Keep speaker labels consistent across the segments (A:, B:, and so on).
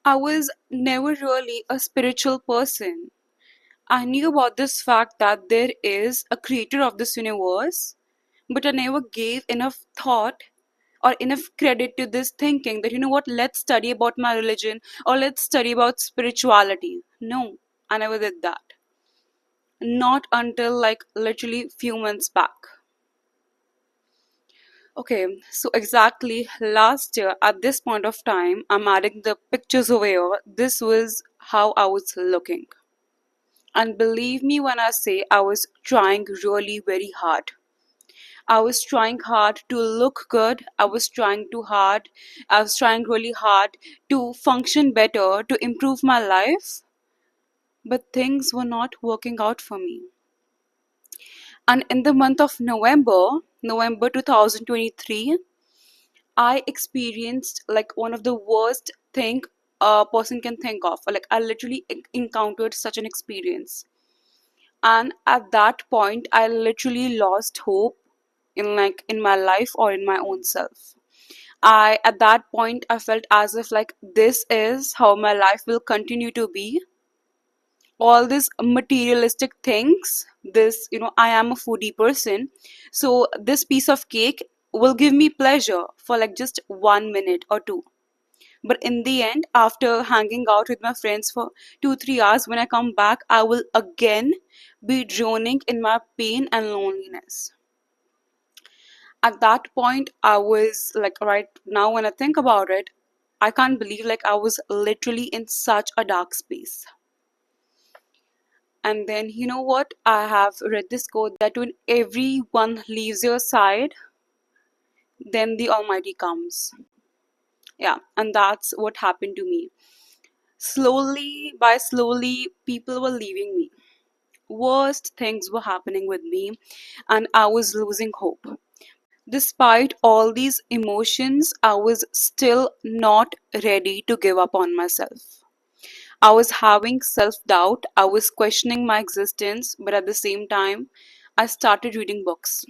A: I was never really a spiritual person. I knew about this fact that there is a creator of this universe, but I never gave enough thought or enough credit to this thinking that, let's study about my religion or let's study about spirituality. No, I never did that. Not until like literally few months back. Okay, so exactly last year at this point of time, I'm adding the pictures over here. This was how I was looking. And believe me when I say I was trying really very hard. I was trying hard to look good. I was trying really hard to function better, to improve my life. But things were not working out for me. And in the month of November 2023, I experienced like one of the worst thing a person can think of. Like I literally encountered such an experience. And at that point I literally lost hope in my life or in my own self. I At that point I felt as if like this is how my life will continue to be. All these materialistic things, this, I am a foodie person, so this piece of cake will give me pleasure for like just 1 minute or two. But in the end, after hanging out with my friends for 2 3 hours, when I come back, I will again be droning in my pain and loneliness. At that point I was like, right now when I think about it, I can't believe like I was literally in such a dark space. And then, you know what, I have read this quote that when everyone leaves your side, then the almighty comes. Yeah, and that's what happened to me. Slowly people were leaving me, worst things were happening with me, and I was losing hope. Despite all these emotions, I was still not ready to give up on myself. I was having self doubt, I was questioning my existence, but at the same time, I started reading books.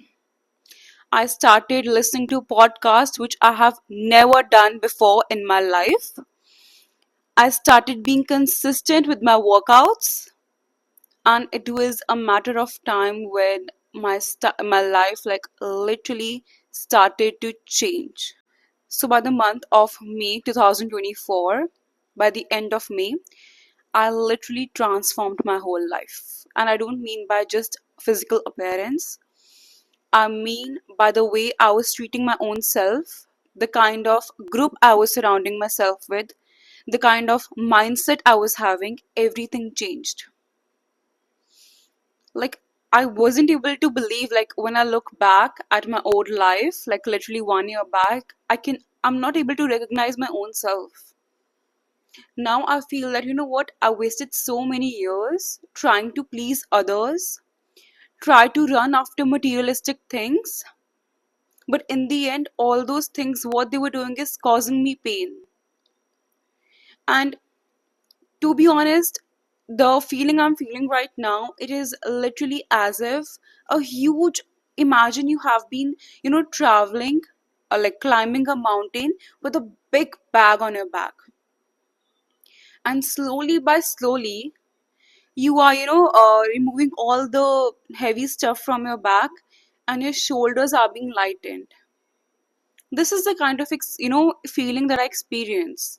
A: I started listening to podcasts, which I have never done before in my life. I started being consistent with my workouts, and it was a matter of time when my life like literally started to change. So by the month of May 2024, by the end of May, I literally transformed my whole life. And I don't mean by just physical appearance, I mean by the way I was treating my own self, the kind of group I was surrounding myself with, the kind of mindset I was having, everything changed. Like, I wasn't able to believe, like, when I look back at my old life, like literally 1 year back, I'm not able to recognize my own self. Now I feel that, I wasted so many years trying to please others, try to run after materialistic things, but in the end, all those things, what they were doing is causing me pain. And to be honest, the feeling I'm feeling right now, it is literally as if a huge, imagine you have been, traveling or like climbing a mountain with a big bag on your back. And slowly by slowly, you are, removing all the heavy stuff from your back, and your shoulders are being lightened. This is the kind of, feeling that I experience.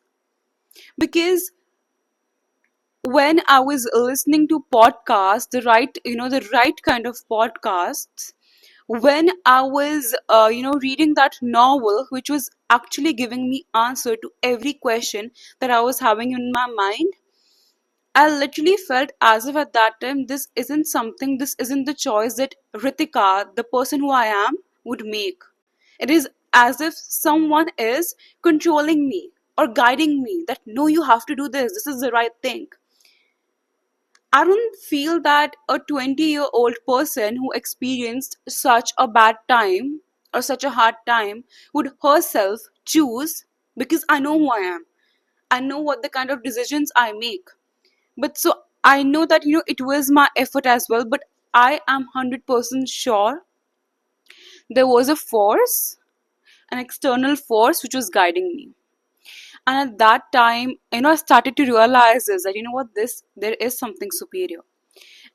A: Because when I was listening to podcasts, the right kind of podcasts, when I was, reading that novel, which was actually giving me answer to every question that I was having in my mind, I literally felt as if at that time, this isn't the choice that Ritika, the person who I am, would make. It is as if someone is controlling me or guiding me that no, you have to do this, this is the right thing. I don't feel that a 20-year-old person who experienced such a bad time or such a hard time would herself choose, because I know who I am. I know what the kind of decisions I make. But so I know that, it was my effort as well, but I am 100% sure there was a force, an external force which was guiding me. And at that time, I started to realize is that, what, there is something superior.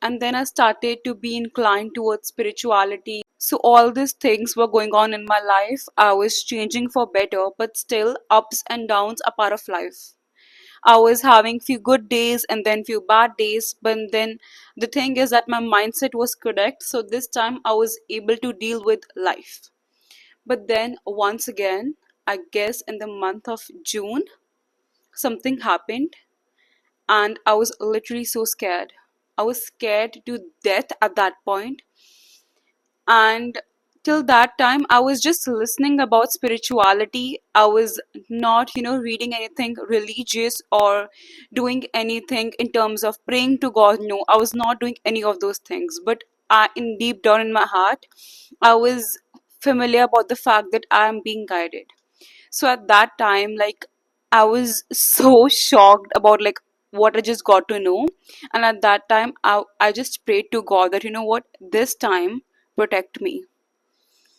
A: And then I started to be inclined towards spirituality. So all these things were going on in my life. I was changing for better, but still ups and downs are part of life. I was having few good days and then few bad days, but then the thing is that my mindset was correct. So this time I was able to deal with life. But then once again, I guess in the month of June, something happened and I was literally so scared. I was scared to death at that point. And till that time, I was just listening about spirituality. I was not, reading anything religious or doing anything in terms of praying to God. No, I was not doing any of those things. But in deep down in my heart, I was familiar about the fact that I am being guided. So at that time, like, I was so shocked about like what I just got to know. And at that time, I just prayed to God that, what, this time protect me.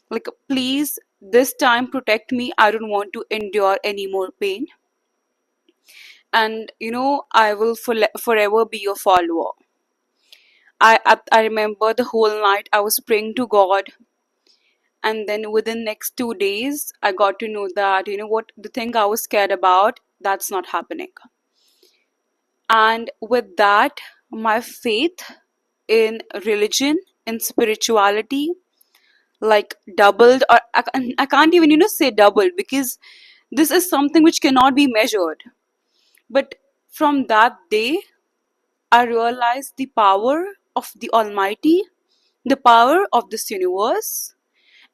A: Like, please, this time protect me. I don't want to endure any more pain. And I will forever be your follower. I remember the whole night I was praying to God, and then within next 2 days I got to know that, what, the thing I was scared about, that's not happening. And with that, my faith in religion, in spirituality, like doubled. Or I can't even say doubled, because this is something which cannot be measured. But from that day, I realized the power of the Almighty, the power of this universe,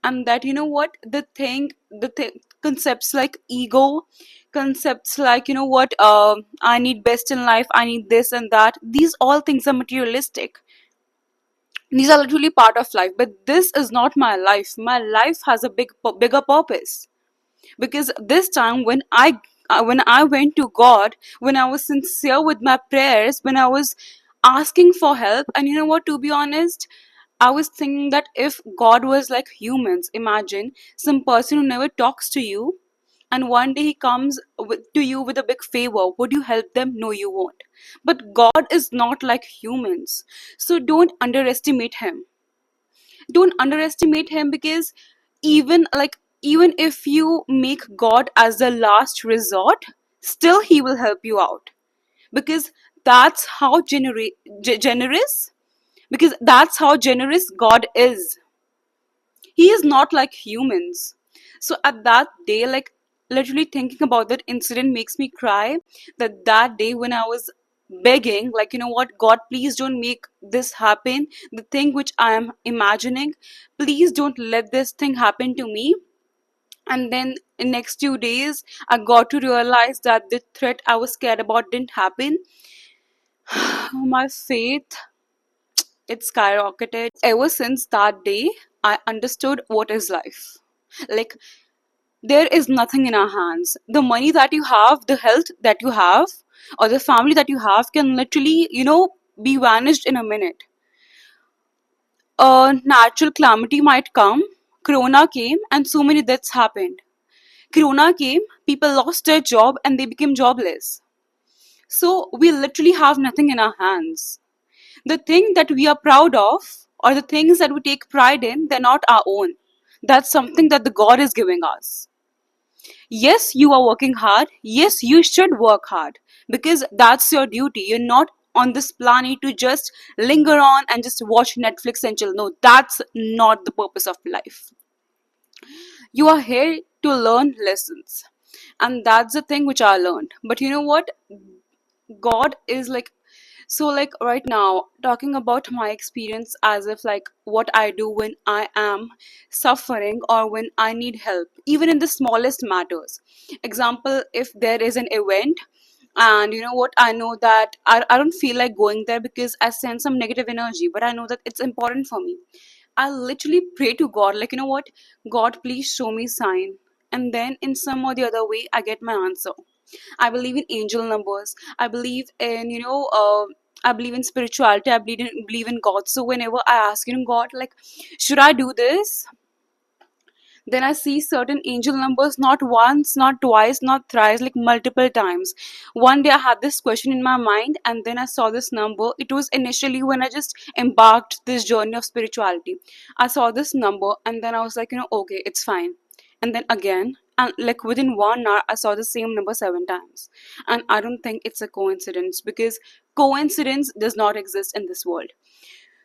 A: and that, what, the concepts like ego, concepts like, what, I need best in life, I need this and that, these all things are materialistic. These are literally part of life, but this is not my life. My life has a bigger purpose. Because this time when I went to God, when I was sincere with my prayers, when I was asking for help, and what, to be honest, I was thinking that if God was like humans, imagine some person who never talks to you, and one day he comes to you with a big favor. Would you help them? No, you won't. But God is not like humans. So don't underestimate him. Don't underestimate him, because even if you make God as the last resort, still he will help you out. Because that's how generous, because that's how generous God is. He is not like humans. So at that day, like, literally thinking about that incident makes me cry. That day when I was begging, like, what, God, please don't make this happen. The thing which I am imagining, please don't let this thing happen to me. And then in next 2 days, I got to realize that the threat I was scared about didn't happen. My faith, it skyrocketed. Ever since that day, I understood what is life. Like, there is nothing in our hands. The money that you have, the health that you have, or the family that you have can literally, be vanished in a minute. A natural calamity might come. Corona came and so many deaths happened. Corona came, people lost their job and they became jobless. So we literally have nothing in our hands. The thing that we are proud of, or the things that we take pride in, they're not our own. That's something that the God is giving us. Yes, you are working hard. Yes, you should work hard, because that's your duty. You're not on this planet to just linger on and just watch Netflix and chill. No, that's not the purpose of life. You are here to learn lessons. And that's the thing which I learned. But you know what? God is like, so like right now, talking about my experience as if like what I do when I am suffering or when I need help, even in the smallest matters. Example, if there is an event, and what, I know that I don't feel like going there because I sense some negative energy, but I know that it's important for me. I literally pray to God, like, what, God, please show me sign. And then in some or the other way, I get my answer. I believe in angel numbers. I believe in, I believe in spirituality. I believe in God. So whenever I ask, God, like, should I do this? Then I see certain angel numbers, not once, not twice, not thrice, like multiple times. One day I had this question in my mind, and then I saw this number. It was initially when I just embarked this journey of spirituality. I saw this number, and then I was like, okay, it's fine. And then again, and like within 1 hour, I saw the same number 7 times. And I don't think it's a coincidence, because coincidence does not exist in this world.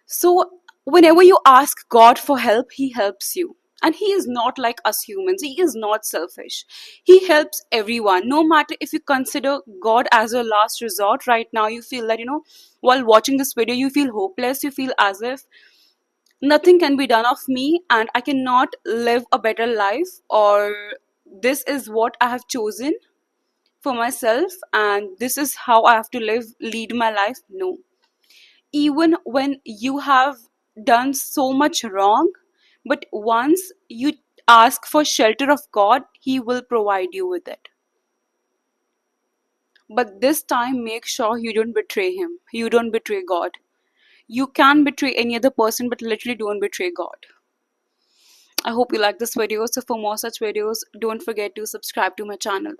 A: So, whenever you ask God for help, He helps you. And He is not like us humans, He is not selfish. He helps everyone. No matter if you consider God as your last resort right now, you feel that, while watching this video, you feel hopeless, you feel as if nothing can be done of me and I cannot live a better life, or this is what I have chosen for myself and this is how I have to lead my life. No, even when you have done so much wrong, but once you ask for shelter of God, He will provide you with it. But this time, make sure you don't betray Him. You don't betray God. You can betray any other person, but literally don't betray God. I hope you like this video. So for more such videos, don't forget to subscribe to my channel.